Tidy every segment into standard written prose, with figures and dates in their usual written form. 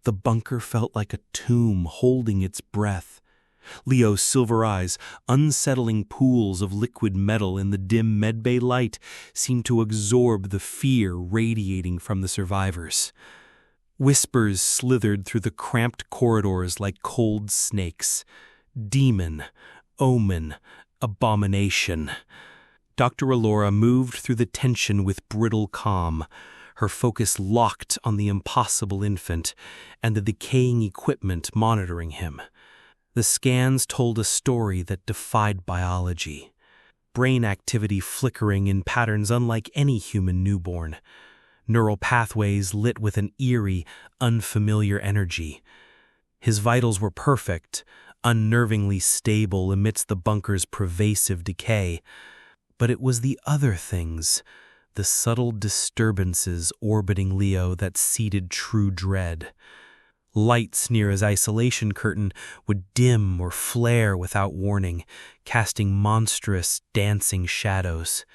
The bunker felt like a tomb holding its breath. Leo's silver eyes, unsettling pools of liquid metal in the dim medbay light, seemed to absorb the fear radiating from the survivors. Whispers slithered through the cramped corridors like cold snakes. Demon, omen, abomination. Dr. Allura moved through the tension with brittle calm, her focus locked on the impossible infant and the decaying equipment monitoring him. The scans told a story that defied biology. Brain activity flickering in patterns unlike any human newborn. Neural pathways lit with an eerie, unfamiliar energy. His vitals were perfect, unnervingly stable amidst the bunker's pervasive decay. But it was the other things, the subtle disturbances orbiting Leo, that seeded true dread. Lights near his isolation curtain would dim or flare without warning, casting monstrous, dancing shadows.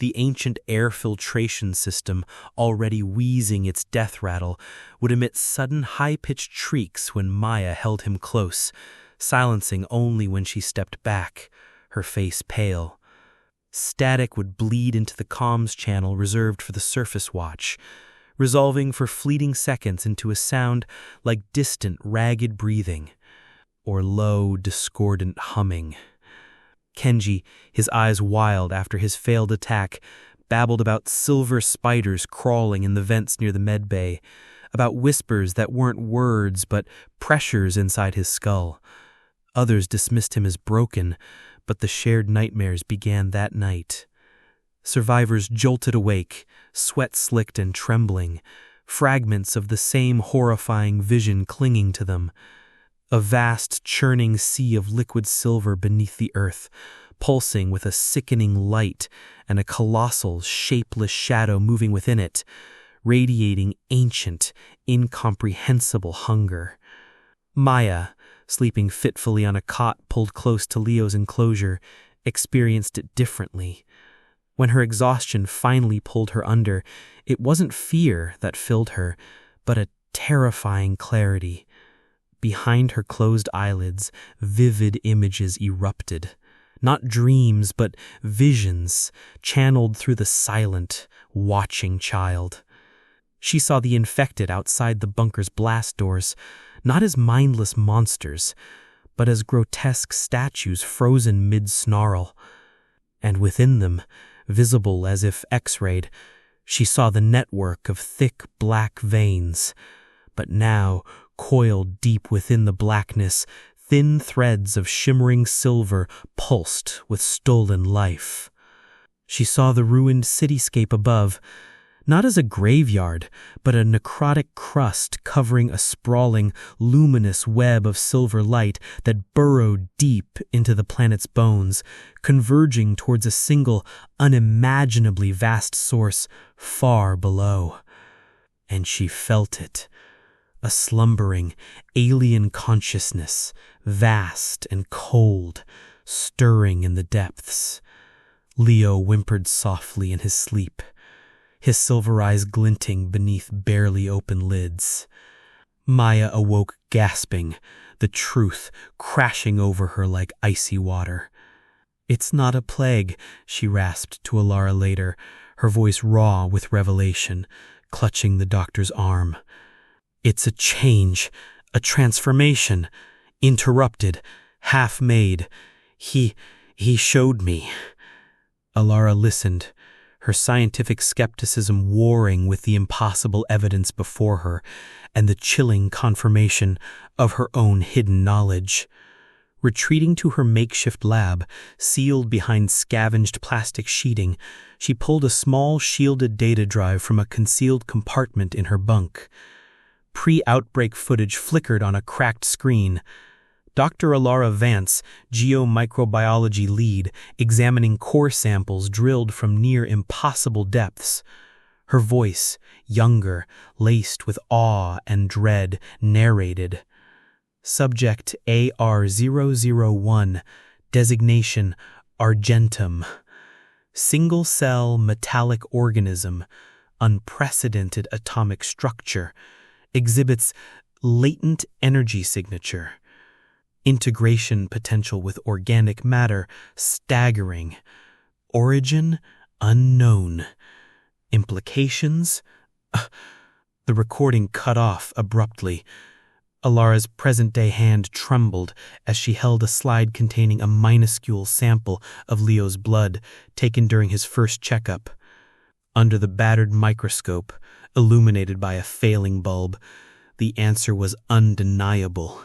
The ancient air filtration system, already wheezing its death rattle, would emit sudden high-pitched shrieks when Maya held him close, silencing only when she stepped back, her face pale. Static would bleed into the comms channel reserved for the surface watch, resolving for fleeting seconds into a sound like distant, ragged breathing, or low, discordant humming. Kenji, his eyes wild after his failed attack, babbled about silver spiders crawling in the vents near the medbay, about whispers that weren't words but pressures inside his skull. Others dismissed him as broken, but the shared nightmares began that night. Survivors jolted awake, sweat-slicked and trembling, fragments of the same horrifying vision clinging to them. A vast, churning sea of liquid silver beneath the earth, pulsing with a sickening light and a colossal, shapeless shadow moving within it, radiating ancient, incomprehensible hunger. Maya, sleeping fitfully on a cot pulled close to Leo's enclosure, experienced it differently. When her exhaustion finally pulled her under, it wasn't fear that filled her, but a terrifying clarity. Behind her closed eyelids, vivid images erupted. Not dreams, but visions, channeled through the silent, watching child. She saw the infected outside the bunker's blast doors, not as mindless monsters, but as grotesque statues frozen mid-snarl. And within them, visible as if X-rayed, she saw the network of thick black veins. But now, coiled deep within the blackness, thin threads of shimmering silver pulsed with stolen life. She saw the ruined cityscape above, not as a graveyard, but a necrotic crust covering a sprawling, luminous web of silver light that burrowed deep into the planet's bones, converging towards a single, unimaginably vast source far below. And she felt it. A slumbering, alien consciousness, vast and cold, stirring in the depths. Leo whimpered softly in his sleep, his silver eyes glinting beneath barely open lids. Maya awoke gasping, the truth crashing over her like icy water. "It's not a plague," she rasped to Allura later, her voice raw with revelation, clutching the doctor's arm. "It's a change, a transformation, interrupted, half-made. He showed me." Allura listened, her scientific skepticism warring with the impossible evidence before her and the chilling confirmation of her own hidden knowledge. Retreating to her makeshift lab, sealed behind scavenged plastic sheeting, she pulled a small shielded data drive from a concealed compartment in her bunk. Pre-outbreak footage flickered on a cracked screen. Dr. Allura Vance, geomicrobiology lead, examining core samples drilled from near impossible depths. Her voice, younger, laced with awe and dread, narrated. Subject AR001, designation Argentum. Single-cell metallic organism, unprecedented atomic structure, exhibits latent energy signature. Integration potential with organic matter staggering. Origin unknown. Implications? The recording cut off abruptly. Alara's present-day hand trembled as she held a slide containing a minuscule sample of Leo's blood taken during his first checkup. Under the battered microscope, illuminated by a failing bulb, the answer was undeniable.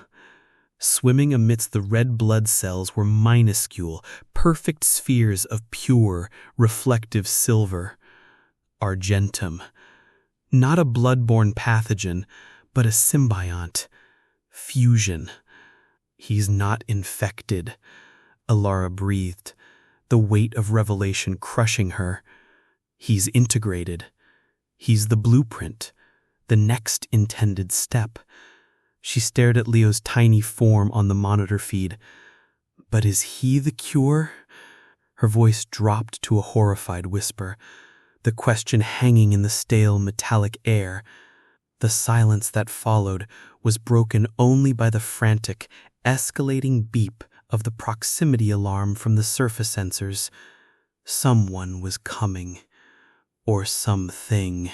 Swimming amidst the red blood cells were minuscule, perfect spheres of pure, reflective silver. Argentum. Not a blood-borne pathogen, but a symbiont. Fusion. He's not infected, Alara breathed, the weight of revelation crushing her. He's integrated. He's the blueprint, the next intended step. She stared at Leo's tiny form on the monitor feed. But is he the cure? Her voice dropped to a horrified whisper, the question hanging in the stale metallic air. The silence that followed was broken only by the frantic, escalating beep of the proximity alarm from the surface sensors. Someone was coming, or something.